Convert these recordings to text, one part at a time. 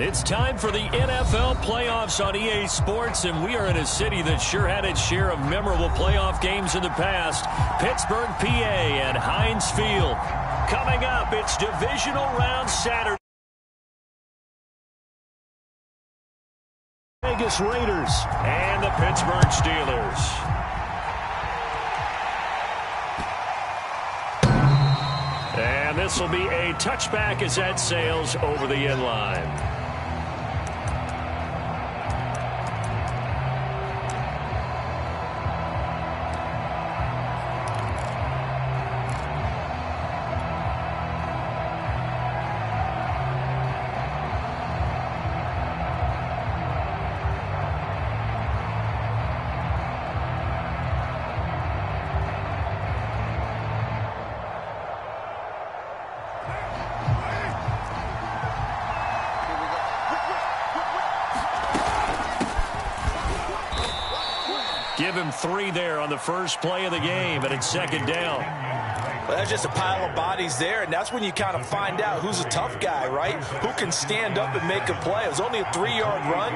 It's time for the NFL playoffs on EA Sports, and we are in a city that sure had its share of memorable playoff games in the past. Pittsburgh, PA, and Heinz Field. Coming up, it's divisional round Saturday. Vegas Raiders and the Pittsburgh Steelers. And this will be a touchback as that sails over the end line. Give him 3 there on the first play of the game, and it's second down. Well, that's just a pile of bodies there, and that's when you kind of find out who's a tough guy, right? Who can stand up and make a play. It was only a 3-yard run,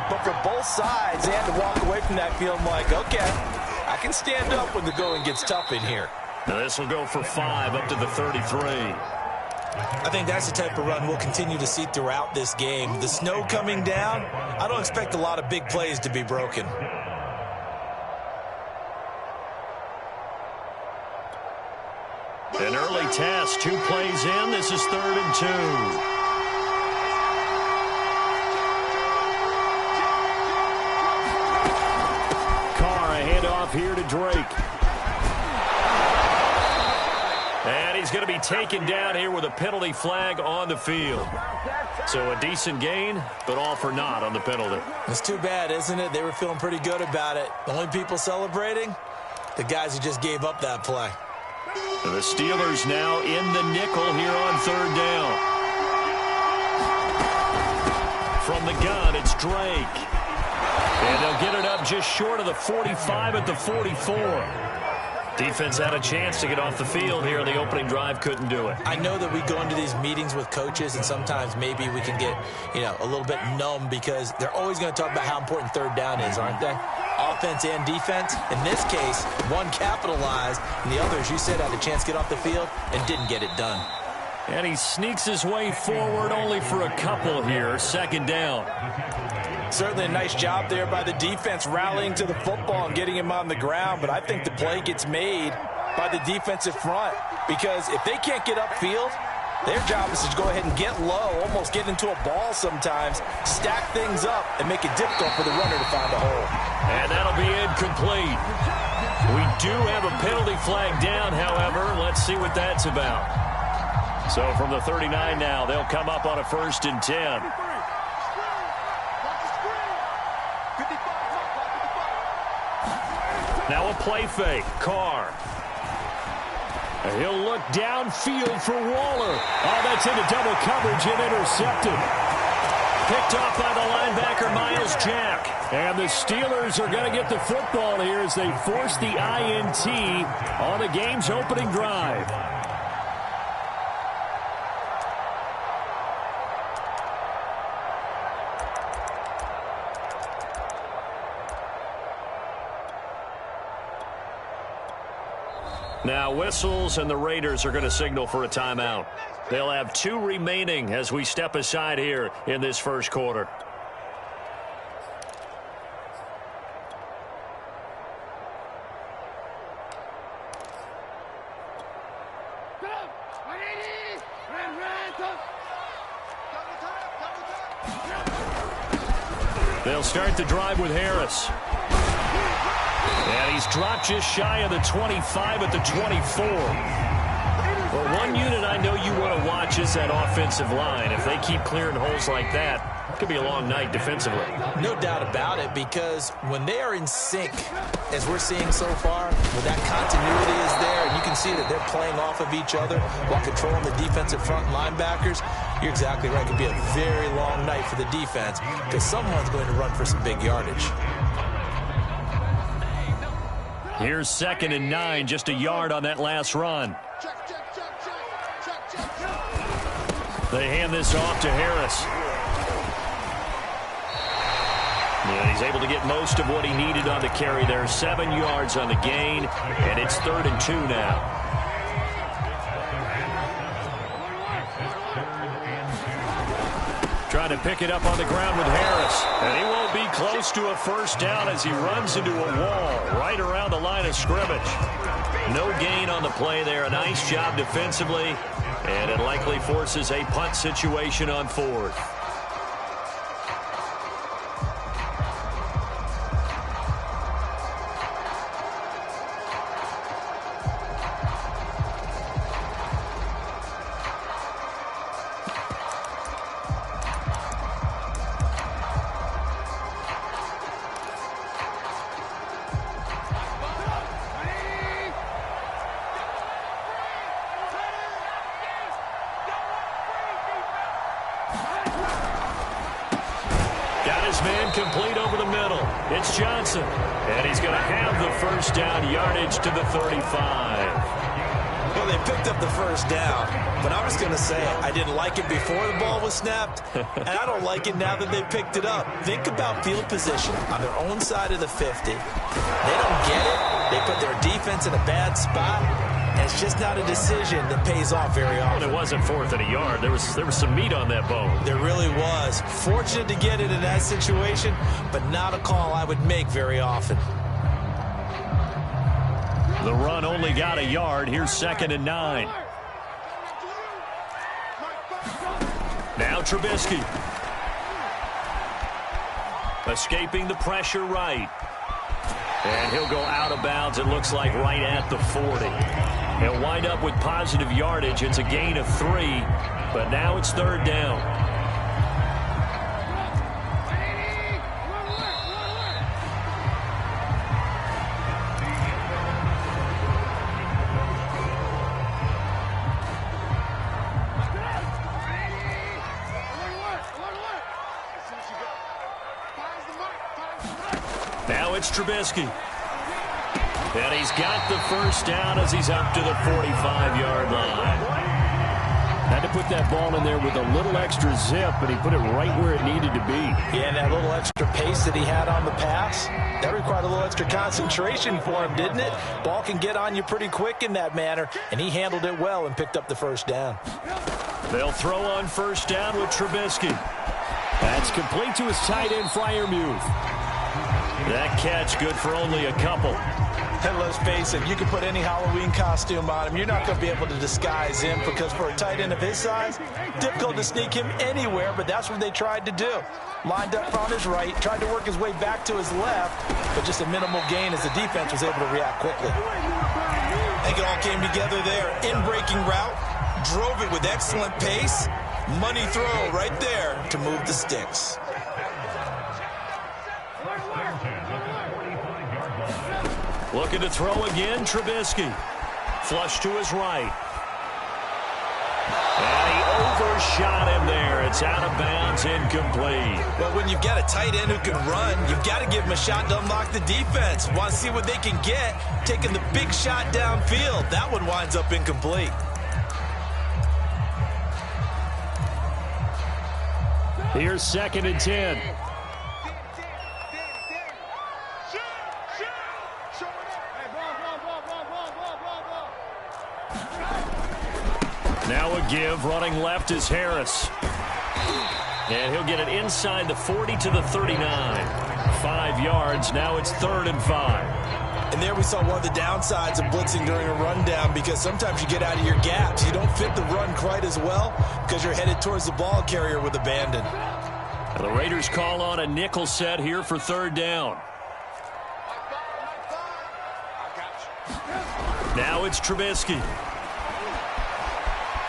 but for both sides, they had to walk away from that feeling like, okay, I can stand up when the going gets tough in here. Now this will go for 5 up to the 33. I think that's the type of run we'll continue to see throughout this game. The snow coming down, I don't expect a lot of big plays to be broken. An early test, 2 plays in. This is 3rd and 2. Carr, a handoff here to Drake. And he's going to be taken down here with a penalty flag on the field. So a decent gain, but all for naught on the penalty. It's too bad, isn't it? They were feeling pretty good about it. The only people celebrating, the guys who just gave up that play. The Steelers now in the nickel here on 3rd down. From the gun, it's Drake. And they'll get it up just short of the 45 at the 44. Defense had a chance to get off the field here. The opening drive couldn't do it. I know that we go into these meetings with coaches, and sometimes maybe we can get, a little bit numb because they're always going to talk about how important 3rd down is, aren't they? Offense and defense. In this case, one capitalized, and the other, as you said, had a chance to get off the field and didn't get it done. And he sneaks his way forward only for a couple here. 2nd down. Certainly a nice job there by the defense rallying to the football and getting him on the ground, but I think the play gets made by the defensive front because if they can't get upfield, their job is to go ahead and get low, almost get into a ball sometimes, stack things up, and make it difficult for the runner to find a hole. And that'll be incomplete. We do have a penalty flag down, however. Let's see what that's about. So from the 39 now, they'll come up on a 1st and 10. Now a play fake. Carr. He'll look downfield for Waller. Oh, that's into double coverage and intercepted. Picked off by the linebacker, Miles Jack. And the Steelers are going to get the football here as they force the INT on the game's opening drive. Now whistles, and the Raiders are going to signal for a timeout. They'll have 2 remaining as we step aside here in this first quarter. They'll start the drive with Harris. And he's dropped just shy of the 25 at the 24. Well, one unit I know you want to watch is that offensive line. If they keep clearing holes like that, it could be a long night defensively. No doubt about it, because when they are in sync, as we're seeing so far, when that continuity is there, and you can see that they're playing off of each other while controlling the defensive front linebackers, you're exactly right. It could be a very long night for the defense because someone's going to run for some big yardage. Here's 2nd and 9, just a yard on that last run. They hand this off to Harris. And he's able to get most of what he needed on the carry there. 7 yards on the gain, and it's 3rd and 2 now. Trying to pick it up on the ground with Harris. And he won't be close to a first down as he runs into a wall right around the line of scrimmage. No gain on the play there. A nice job defensively. And it likely forces a punt situation on 4th. Man complete over the middle. It's Johnson. And he's going to have the first down yardage to the 35. Well, they picked up the first down, but I was going to say I didn't like it before the ball was snapped, and I don't like it now that they picked it up. Think about field position on their own side of the 50. They don't get it. They put their defense in a bad spot. And it's just not a decision that pays off very often. Well, it wasn't 4th and a yard. There was some meat on that bone. There really was. Fortunate to get it in that situation, but not a call I would make very often. The run only got a yard. Here's 2nd and 9. Now Trubisky. Escaping the pressure right. And he'll go out of bounds, it looks like, right at the 40. He'll wind up with positive yardage. It's a gain of 3, but now it's 3rd down. Now it's Trubisky. And he's got the first down as he's up to the 45-yard line. Had to put that ball in there with a little extra zip, but he put it right where it needed to be. Yeah, and that little extra pace that he had on the pass, that required a little extra concentration for him, didn't it? Ball can get on you pretty quick in that manner, and he handled it well and picked up the first down. They'll throw on first down with Trubisky. That's complete to his tight end, Freiermuth. That catch good for only a couple. And let's face it, you can put any Halloween costume on him. You're not going to be able to disguise him because for a tight end of his size, difficult to sneak him anywhere, but that's what they tried to do. Lined up on his right, tried to work his way back to his left, but just a minimal gain as the defense was able to react quickly. I think it all came together there. In-breaking route, drove it with excellent pace. Money throw right there to move the sticks. Looking to throw again, Trubisky. Flush to his right. And he overshot him there. It's out of bounds, incomplete. Well, when you've got a tight end who can run, you've got to give him a shot to unlock the defense. Want to see what they can get, taking the big shot downfield. That one winds up incomplete. Here's 2nd and 10. Now a give, running left is Harris. And he'll get it inside the 40 to the 39. 5 yards, now it's 3rd and 5. And there we saw one of the downsides of blitzing during a rundown because sometimes you get out of your gaps. You don't fit the run quite as well because you're headed towards the ball carrier with abandon. And the Raiders call on a nickel set here for 3rd down. Now it's Trubisky.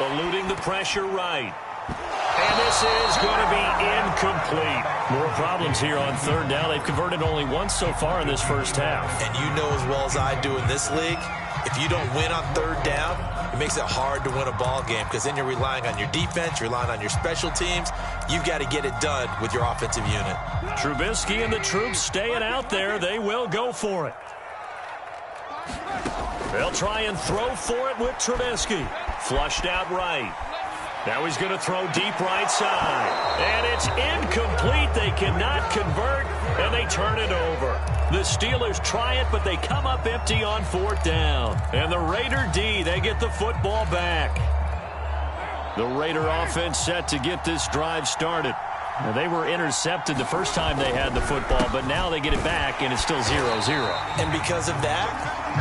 Eluding the pressure right. And this is going to be incomplete. More problems here on 3rd down. They've converted only once so far in this first half. And you know as well as I do in this league, if you don't win on 3rd down, it makes it hard to win a ball game because then you're relying on your defense, you're relying on your special teams. You've got to get it done with your offensive unit. Trubisky and the troops staying out there. They will go for it. They'll try and throw for it with Trubisky. Flushed out right. Now he's going to throw deep right side. And it's incomplete. They cannot convert, and they turn it over. The Steelers try it, but they come up empty on 4th down. And the Raider D, they get the football back. The Raider offense set to get this drive started. Now, they were intercepted the first time they had the football, but now they get it back, and it's still 0-0. And because of that,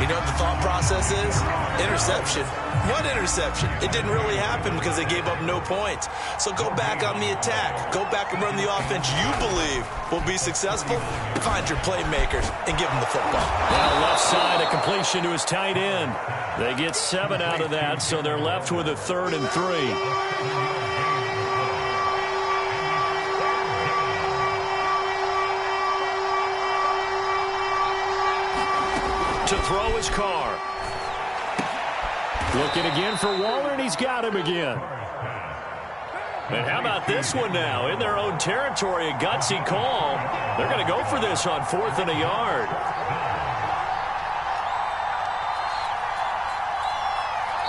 you know what the thought process is? Interception. What interception? It didn't really happen because they gave up no points. So go back on the attack. Go back and run the offense you believe will be successful. Find your playmakers and give them the football. Now left side, a completion to his tight end. They get 7 out of that, so they're left with a 3rd and 3. To throw his Carr. Looking again for Waller, and he's got him again. And how about this one now? In their own territory, a gutsy call. They're going to go for this on 4th and a yard.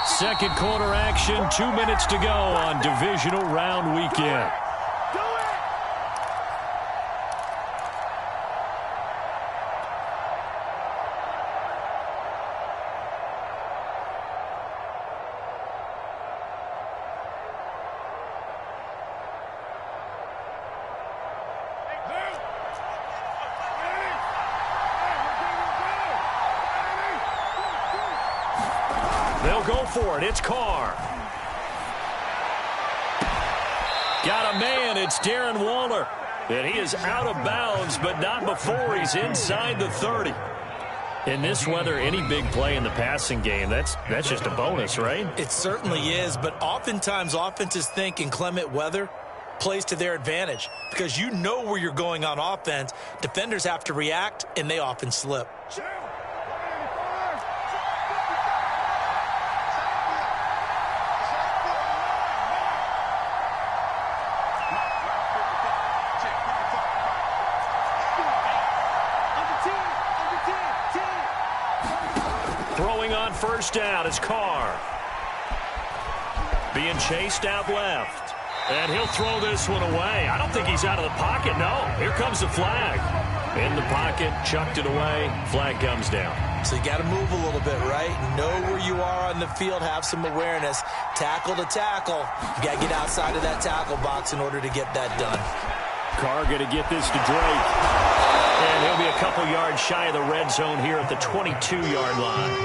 Second quarter action, 2 minutes to go on divisional round weekend. They'll go for it. It's Carr. Got a man. It's Darren Waller. And he is out of bounds, but not before he's inside the 30. In this weather, any big play in the passing game, that's just a bonus, right? It certainly is, but oftentimes offenses think inclement weather plays to their advantage because you know where you're going on offense. Defenders have to react, and they often slip. Throwing on 1st down is Carr. Being chased out left. And he'll throw this one away. I don't think he's out of the pocket, no. Here comes the flag. In the pocket, chucked it away. Flag comes down. So you got to move a little bit, right? Know where you are on the field, have some awareness. Tackle to tackle. You got to get outside of that tackle box in order to get that done. Carr going to get this to Drake. And he'll be a couple yards shy of the red zone here at the 22-yard line.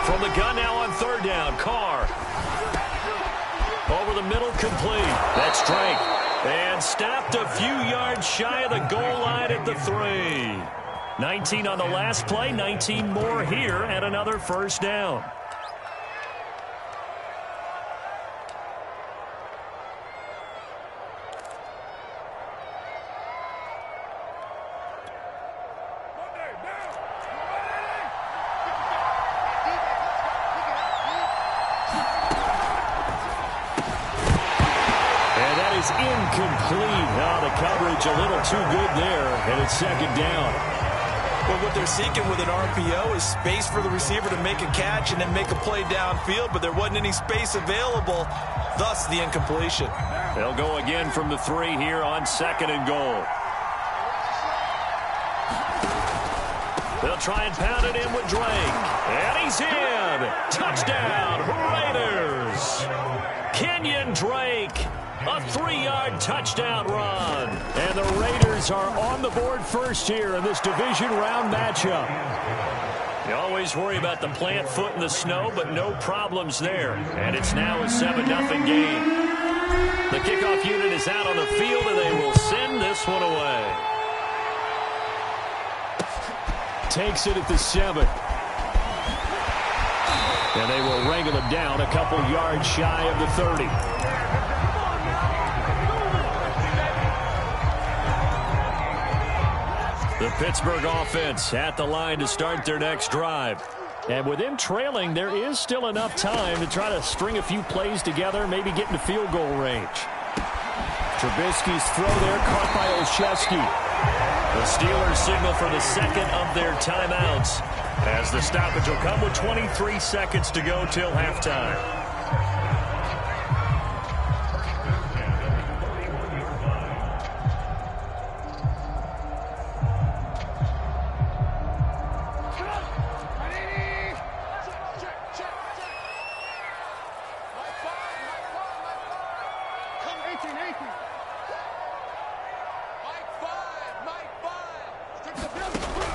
From the gun now on 3rd down, Carr. Over the middle, complete. That's Drake. And stopped a few yards shy of the goal line at the 3. 19 on the last play, 19 more here, and another 1st down. And that is incomplete. Now the coverage a little too good there, and it's 2nd down. Well, what they're seeking with an RPO is space for the receiver to make a catch and then make a play downfield, but there wasn't any space available, thus the incompletion. They'll go again from the 3 here on 2nd and goal. They'll try and pound it in with Drake. And he's in. Touchdown, Raiders. Kenyon Drake. A 3-yard touchdown run. And the Raiders are on the board first here in this division round matchup. You always worry about the plant foot in the snow, but no problems there. And it's now a 7-0 game. The kickoff unit is out on the field, and they will send this one away. Takes it at the 7. And they will wrangle him down a couple yards shy of the 30. The Pittsburgh offense at the line to start their next drive. And with them trailing, there is still enough time to try to string a few plays together, maybe get into field goal range. Trubisky's throw there caught by Olszewski. The Steelers signal for the second of their timeouts as the stoppage will come with 23 seconds to go till halftime.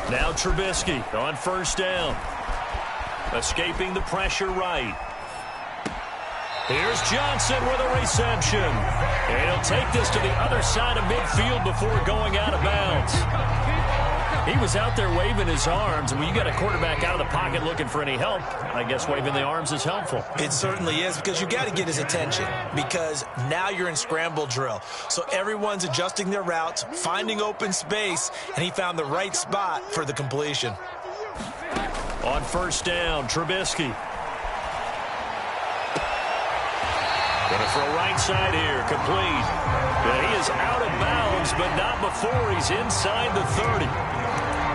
Now Trubisky on first down. Escaping the pressure right. Here's Johnson with a reception. And he'll take this to the other side of midfield before going out of bounds. He was out there waving his arms, and when you got a quarterback out of the pocket looking for any help, I guess waving the arms is helpful. It certainly is, because you got to get his attention, because now you're in scramble drill. So everyone's adjusting their routes, finding open space, and he found the right spot for the completion. On first down, Trubisky. Going to throw right side here, complete. Yeah, he is out of bounds, but not before he's inside the 30.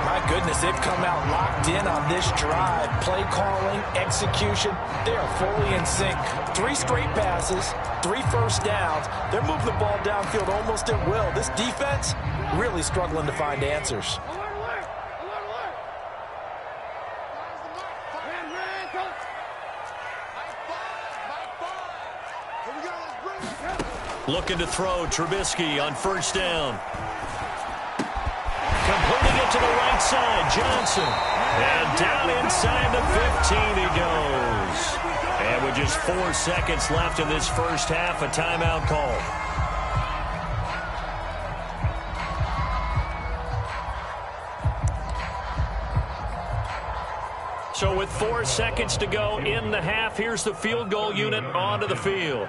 My goodness, they've come out locked in on this drive. Play calling, execution, they are fully in sync. 3 straight passes, 3 first downs. They're moving the ball downfield almost at will. This defense really struggling to find answers. Looking to throw, Trubisky on first down. Completing it to the right side, Johnson. And down inside the 15 he goes. And with just 4 seconds left in this first half, a timeout call. So with 4 seconds to go in the half, here's the field goal unit onto the field.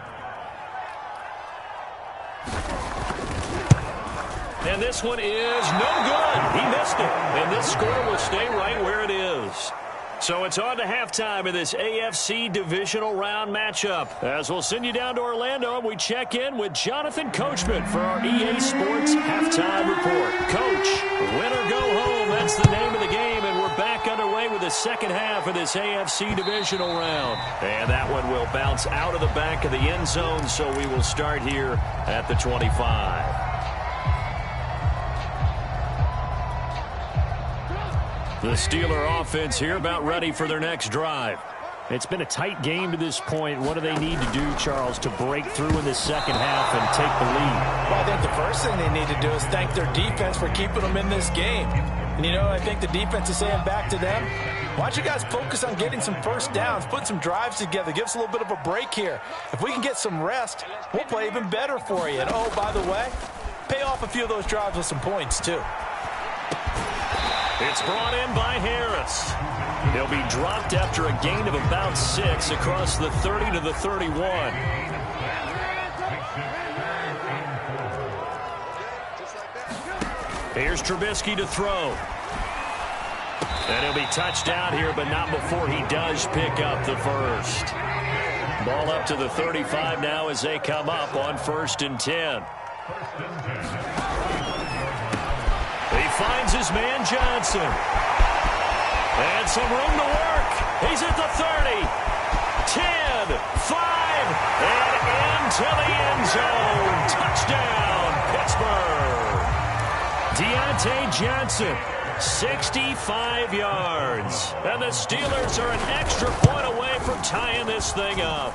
And this one is no good. He missed it. And this score will stay right where it is. So it's on to halftime in this AFC divisional round matchup. As we'll send you down to Orlando, and we check in with Jonathan Coachman for our EA Sports Halftime Report. Coach, win or go home, that's the name of the game, and we're back underway with the second half of this AFC divisional round. And that one will bounce out of the back of the end zone, so we will start here at the 25. The Steeler offense here about ready for their next drive. It's been a tight game to this point. What do they need to do, Charles, to break through in this second half and take the lead? Well, I think the first thing they need to do is thank their defense for keeping them in this game. And, you know, I think the defense is saying back to them, why don't you guys focus on getting some first downs, put some drives together, give us a little bit of a break here. If we can get some rest, we'll play even better for you. And, oh, by the way, pay off a few of those drives with some points, too. It's brought in by Harris. He'll be dropped after a gain of about 6 across the 30 to the 31. Here's Trubisky to throw. And he'll be touched down here, but not before he does pick up the first. Ball up to the 35 now as they come up on 1st and 10. He finds his man Johnson. And some room to work. He's at the 30, 10, 5, and into the end zone. Touchdown, Pittsburgh. Deontay Johnson, 65 yards. And the Steelers are an extra point away from tying this thing up.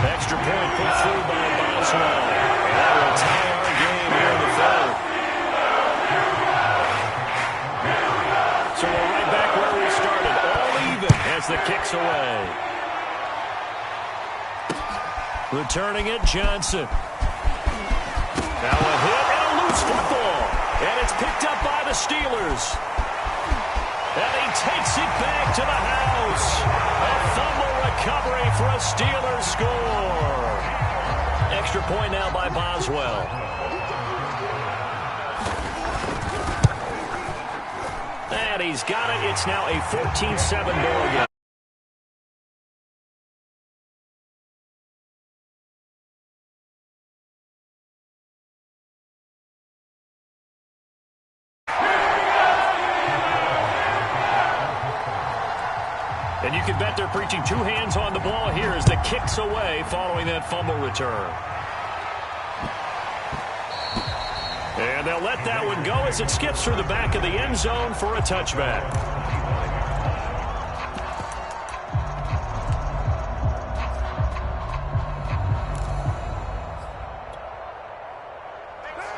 Extra point put through by Boswell. And that will tie our game here in the 3rd. So we're right back where we started, all even as the kick's away. Returning it, Johnson. Now a hit and a loose football. And it's picked up by the Steelers. And he takes it back to the house. A fumble recovery for a Steelers score. Extra point now by Boswell. And he's got it. It's now a 14-7 ball game. And you can bet they're preaching two hands on the ball here as the kick's away following that fumble return. And they'll let that one go as it skips through the back of the end zone for a touchback.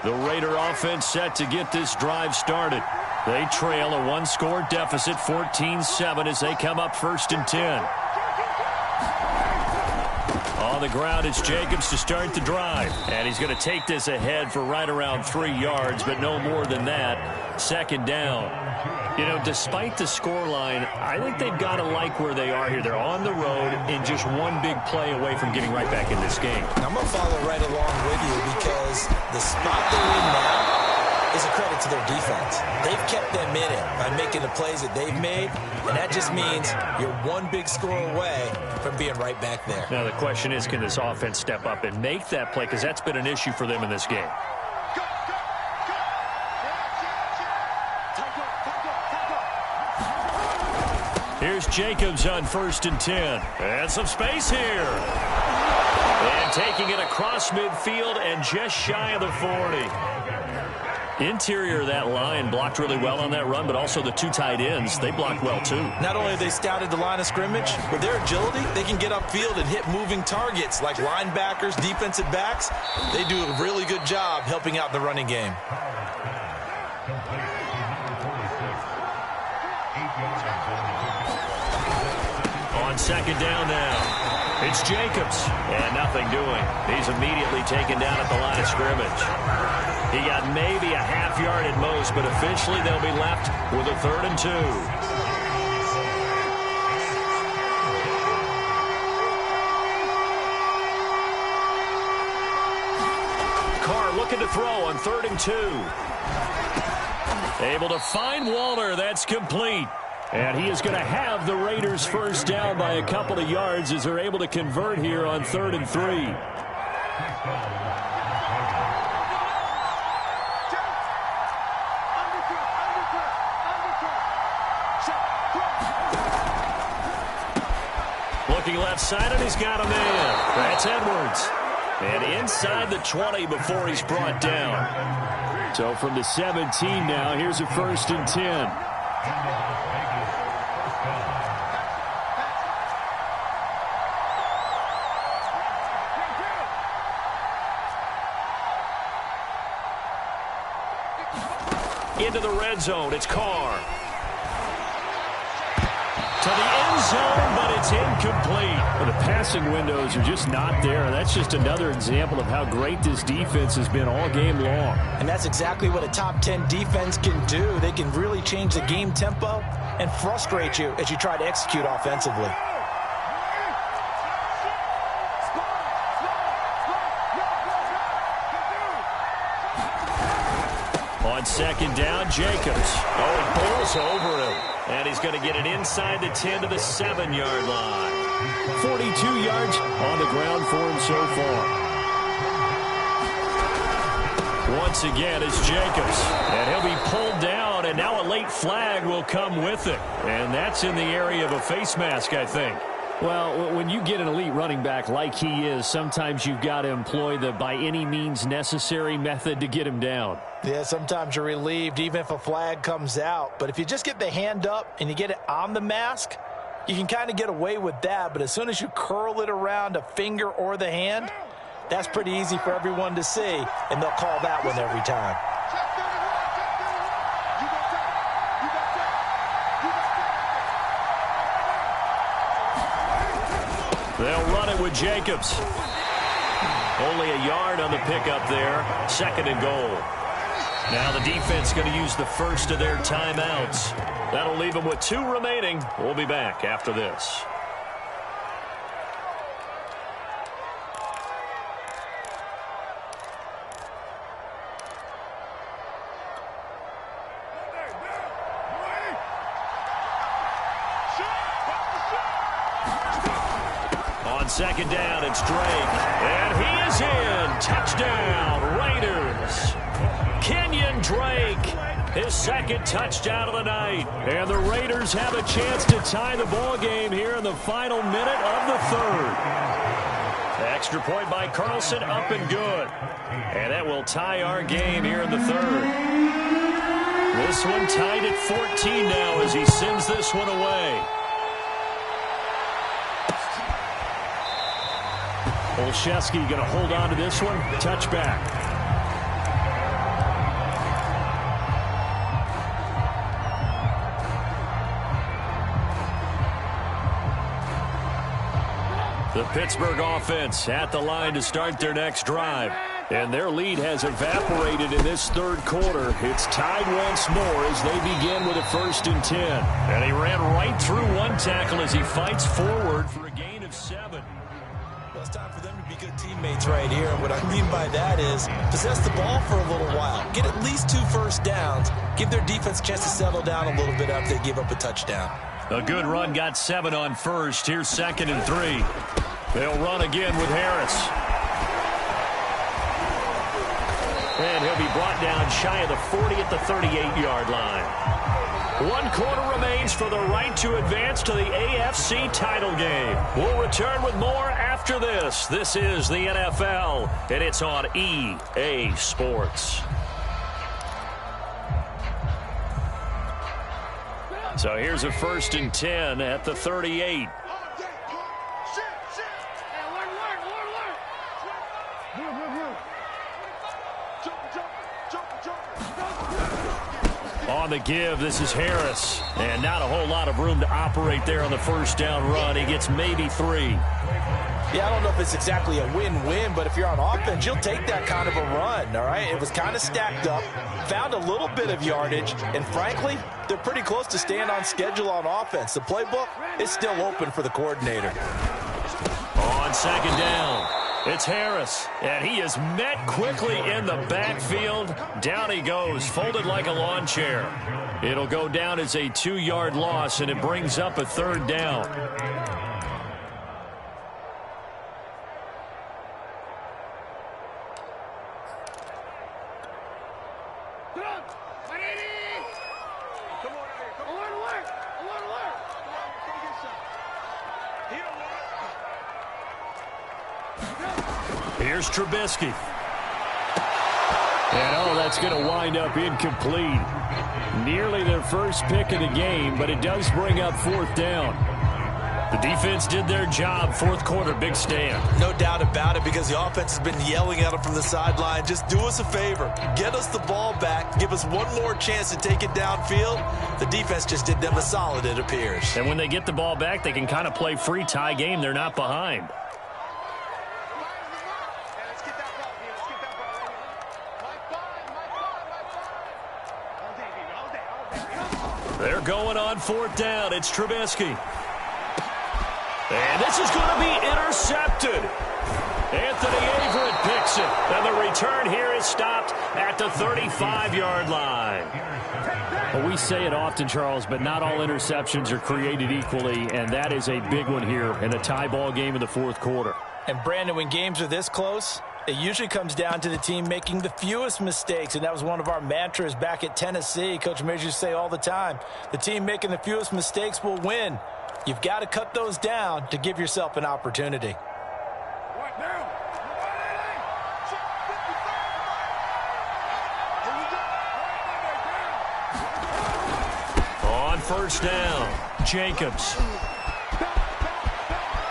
The Raider offense set to get this drive started. They trail a one-score deficit, 14-7, as they come up 1st and 10. On the ground, it's Jacobs to start the drive. And he's going to take this ahead for right around 3 yards, but no more than that. 2nd down. You know, despite the scoreline, I think they've got to like where they are here. They're on the road and just one big play away from getting right back in this game. I'm going to follow right along with you because the spot they're in now is a credit to their defense. They've kept them in it by making the plays that they've made, and that just means you're one big score away from being right back there. Now the question is, can this offense step up and make that play? Because that's been an issue for them in this game. Here's Jacobs on 1st and 10. And some space here. And taking it across midfield and just shy of the 40. Interior of that line blocked really well on that run, but also the two tight ends, they blocked well too. Not only have they scouted the line of scrimmage, with their agility, they can get upfield and hit moving targets like linebackers, defensive backs. They do a really good job helping out the running game. On 2nd down now, it's Jacobs, and nothing doing. He's immediately taken down at the line of scrimmage. He got maybe a half yard at most, but officially they'll be left with a 3rd and 2. Carr looking to throw on 3rd and 2. Able to find Waller. That's complete. And he is going to have the Raiders first down by a couple of yards as they're able to convert here on 3rd and 3. Looking left side, and he's got a man. That's Edwards. And inside the 20 before he's brought down. So from the 17 now, here's a 1st and 10. Into the red zone, it's Carr. To the end zone, but it's incomplete. Well, the passing windows are just not there. That's just another example of how great this defense has been all game long. And that's exactly what a top 10 defense can do. They can really change the game tempo and frustrate you as you try to execute offensively. On 2nd down, Jacobs. Oh, he pulls over him. And he's going to get it inside the 10 to the 7-yard line. 42 yards on the ground for him so far. Once again, it's Jacobs. And he'll be pulled down, and now a late flag will come with it. And that's in the area of a face mask, I think. Well, when you get an elite running back like he is, sometimes you've got to employ the by any means necessary method to get him down. Yeah, sometimes you're relieved even if a flag comes out. But if you just get the hand up and you get it on the mask, you can kind of get away with that. But as soon as you curl it around a finger or the hand, that's pretty easy for everyone to see, and they'll call that one every time. They'll run it with Jacobs. Only a yard on the pickup there. 2nd and goal. Now the defense going to use the first of their timeouts. That'll leave them with 2 remaining. We'll be back after this. On 2nd down, it's Drake. And he is in. Touchdown, Raiders. Kenyon Drake. his second touchdown of the night. And the Raiders have a chance to tie the ball game here in the final minute of the third. Extra point by Carlson, up and good. And that will tie our game here in the third. This one tied at 14 now as he sends this one away. Olszewski going to hold on to this one. Touchback. The Pittsburgh offense at the line to start their next drive. And their lead has evaporated in this third quarter. It's tied once more as they begin with a 1st and 10. And he ran right through one tackle as he fights forward for a gain of 7. Well, it's time for them to be good teammates right here. And what I mean by that is possess the ball for a little while. Get at least 2 first downs. Give their defense a chance to settle down a little bit after they give up a touchdown. A good run got 7 on first. Here's 2nd and 3. They'll run again with Harris. And he'll be brought down shy of the 40 at the 38-yard line. 1 quarter remains for the right to advance to the AFC title game. We'll return with more after this. This is the NFL, and it's on EA Sports. So here's a 1st and 10 at the 38. On the give, this is Harris. And not a whole lot of room to operate there on the 1st down run. He gets maybe 3. Yeah, I don't know if it's exactly a win-win, but if you're on offense, you'll take that kind of a run, all right? It was kind of stacked up, found a little bit of yardage, and frankly, they're pretty close to staying on schedule on offense. The playbook is still open for the coordinator. On 2nd down, it's Harris, and he is met quickly in the backfield. Down he goes, folded like a lawn chair. It'll go down as a 2-yard loss, and it brings up a 3rd down. Here's Trubisky. And, that's going to wind up incomplete. Nearly their first pick of the game, but it does bring up 4th down. The defense did their job. 4th quarter, big stand. No doubt about it, because the offense has been yelling at them from the sideline. Just do us a favor. Get us the ball back. Give us one more chance to take it downfield. The defense just did them a solid, it appears. And when they get the ball back, they can kind of play free tie game. They're not behind. They're going on 4th down. It's Trubisky. And this is going to be intercepted. Anthony Averett picks it. And the return here is stopped at the 35-yard line. Well, we say it often, Charles, but not all interceptions are created equally, and that is a big one here in a tie ball game in the 4th quarter. And, Brandon, when games are this close, it usually comes down to the team making the fewest mistakes, and that was one of our mantras back at Tennessee. Coach Mears used to say all the time, the team making the fewest mistakes will win. You've got to cut those down to give yourself an opportunity. On 1st down, Jacobs.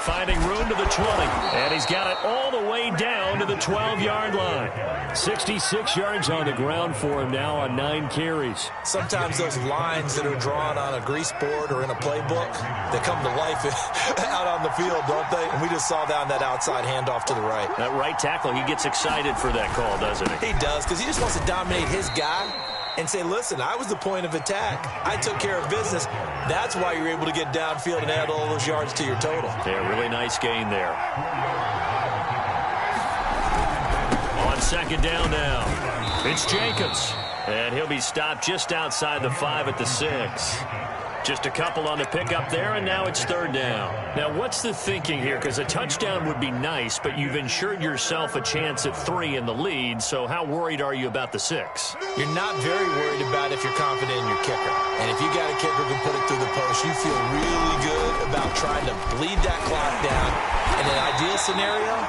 Finding room to the 20, and he's got it all the way down to the 12-yard line. 66 yards on the ground for him now on 9 carries. Sometimes those lines that are drawn on a grease board or in a playbook, they come to life out on the field, don't they? And we just saw that on that outside handoff to the right. That right tackle, he gets excited for that call, doesn't he? He does, because he just wants to dominate his guy and say, listen, I was the point of attack. I took care of business. That's why you're able to get downfield and add all those yards to your total. Yeah, really nice gain there. On 2nd down now, it's Jacobs. And he'll be stopped just outside the 5 at the 6. Just a couple on the pickup there, and now it's third down. Now, what's the thinking here? Because a touchdown would be nice, but you've ensured yourself a chance at 3 in the lead, so how worried are you about the 6? You're not very worried about if you're confident in your kicker. And if you got a kicker who can put it through the post, you feel really good about trying to bleed that clock down. In an ideal scenario,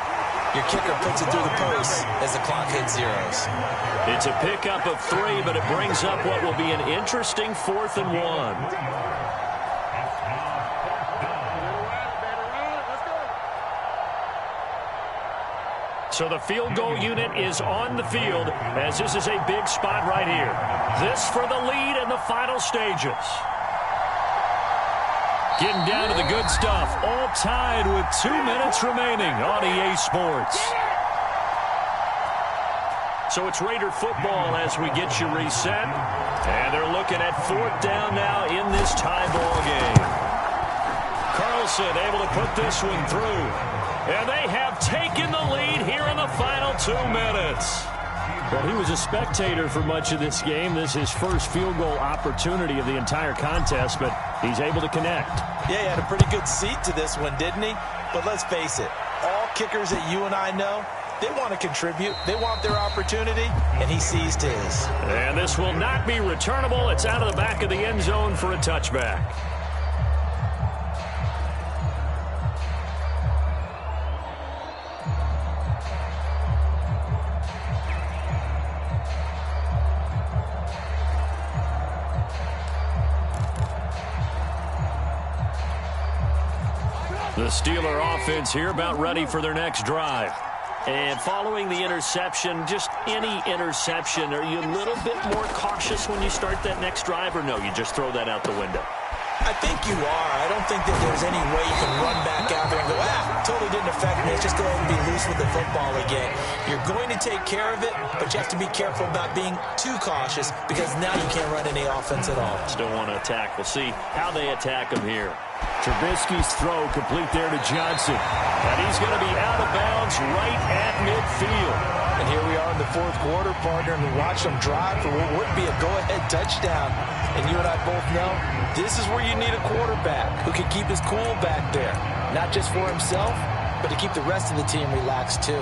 your kicker puts it through the post as the clock hits zeros. It's a pickup of 3, but it brings up what will be an interesting 4th and 1. So the field goal unit is on the field as this is a big spot right here. This for the lead in the final stages. Getting down to the good stuff. All tied with 2 minutes remaining on EA Sports. So it's Raider football as we get you reset. And they're looking at 4th down now in this tie ball game. Carlson able to put this one through. And they have taken the lead here in the final 2 minutes. Well, he was a spectator for much of this game. This is his first field goal opportunity of the entire contest, but he's able to connect. Yeah, he had a pretty good seat to this one, didn't he? But let's face it, all kickers that you and I know, they want to contribute. They want their opportunity, and he seized his. And this will not be returnable. It's out of the back of the end zone for a touchback. The Steeler offense here about ready for their next drive. And following the interception, just any interception, are you a little bit more cautious when you start that next drive, or no, you just throw that out the window? I think you are. I don't think that there's any way you can run back out there and go, totally didn't affect me. Let's just go ahead and be loose with the football again. You're going to take care of it, but you have to be careful about being too cautious because now you can't run any offense at all. Still want to attack. We'll see how they attack him here. Trubisky's throw complete there to Johnson. And he's going to be out of bounds right at midfield. And here we are in the 4th quarter, partner, and we watch them drive for what would be a go-ahead touchdown. And you and I both know this is where you need a quarterback who can keep his cool back there. Not just for himself, but to keep the rest of the team relaxed too.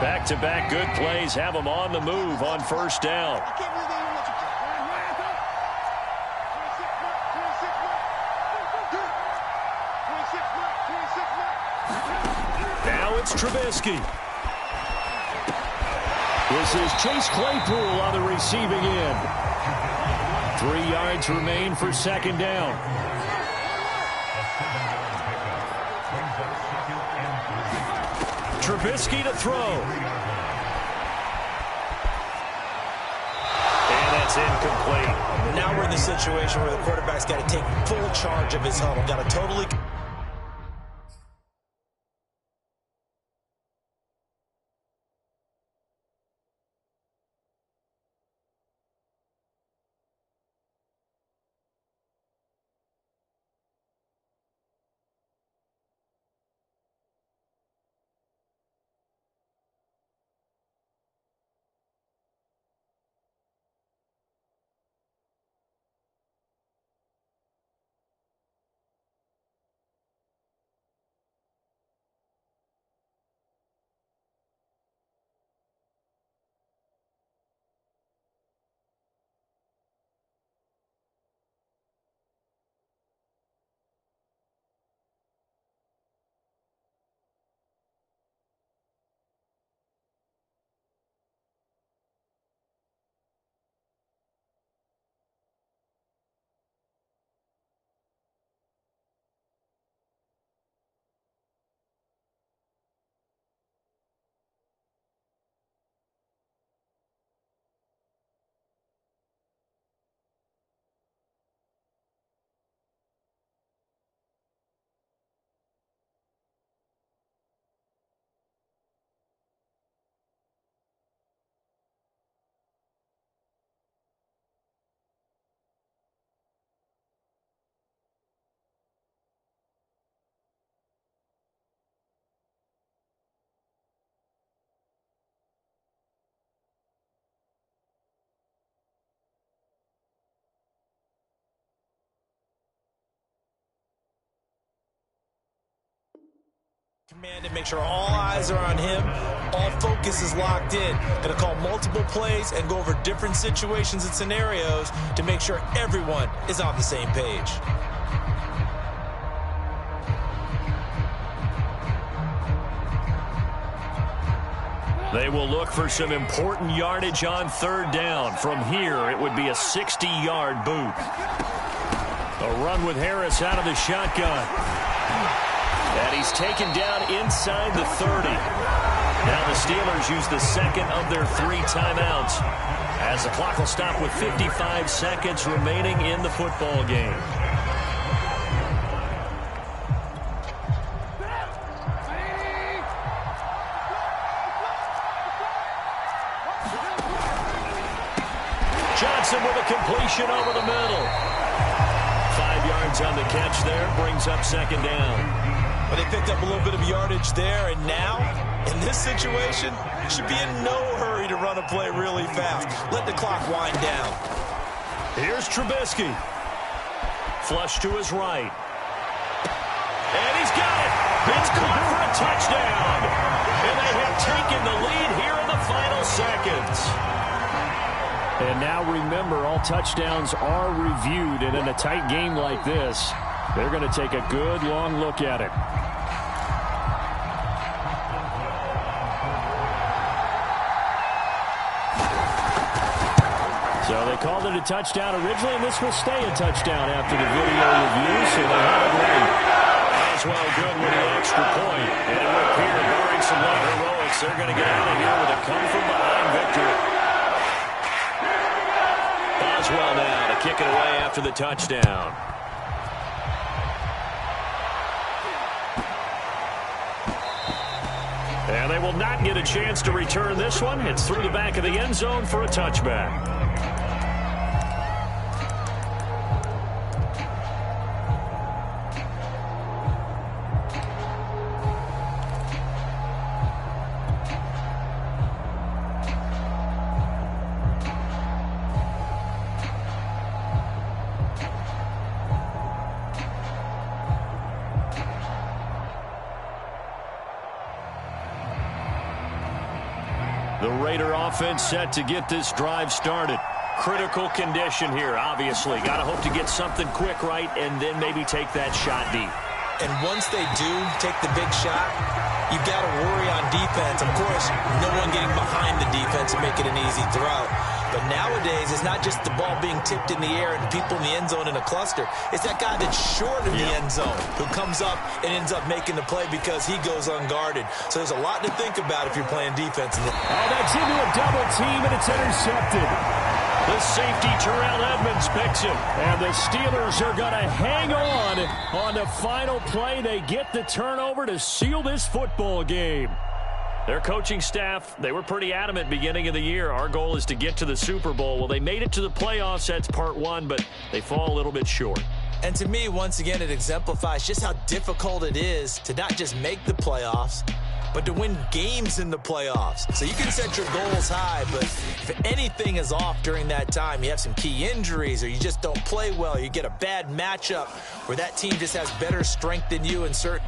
Back-to-back good plays have them on the move on 1st down. Now it's Trubisky. This is Chase Claypool on the receiving end. 3 yards remain for 2nd down. Trubisky to throw. And that's incomplete. Now we're in the situation where the quarterback's got to take full charge of his huddle. Got to totally Man, to make sure all eyes are on him, all focus is locked in. Going to call multiple plays and go over different situations and scenarios to make sure everyone is on the same page. They will look for some important yardage on third down. From here, it would be a 60-yard boot. A run with Harris out of the shotgun. And he's taken down inside the 30. Now the Steelers use the second of their 3 timeouts, as the clock will stop with 55 seconds remaining in the football game. Johnson with a completion over the middle. 5 yards on the catch there, brings up second down. But they picked up a little bit of yardage there, and now, in this situation, should be in no hurry to run a play really fast. Let the clock wind down. Here's Trubisky. Flush to his right. And he's got it. It's caught for a touchdown. And they have taken the lead here in the final seconds. And now remember, all touchdowns are reviewed, and in a tight game like this, they're going to take a good long look at it. So they called it a touchdown originally, and this will stay a touchdown after the video review, so they have it right. Boswell good with the extra point, and it would appear, barring some late heroics, they're going to get out of here with a come-from-behind victory. Boswell now to kick it away after the touchdown. And they will not get a chance to return this one. It's through the back of the end zone for a touchback. The Raider offense set to get this drive started. Critical condition here, obviously. Got to hope to get something quick right and then maybe take that shot deep. And once they do take the big shot, you've got to worry on defense. Of course, no one getting behind the defense and make it an easy throw. But nowadays, it's not just the ball being tipped in the air and people in the end zone in a cluster. It's that guy that's short of the end zone who comes up and ends up making the play because he goes unguarded. So there's a lot to think about if you're playing defense. Oh, that's into a double team, and it's intercepted. The safety, Terrell Edmonds, picks it. And the Steelers are going to hang on the final play. They get the turnover to seal this football game. Their coaching staff, they were pretty adamant beginning of the year. Our goal is to get to the Super Bowl. Well, they made it to the playoffs. That's part one, but they fall a little bit short. And to me, once again, it exemplifies just how difficult it is to not just make the playoffs, but to win games in the playoffs. So you can set your goals high, but if anything is off during that time, you have some key injuries or you just don't play well, you get a bad matchup where that team just has better strength than you in certain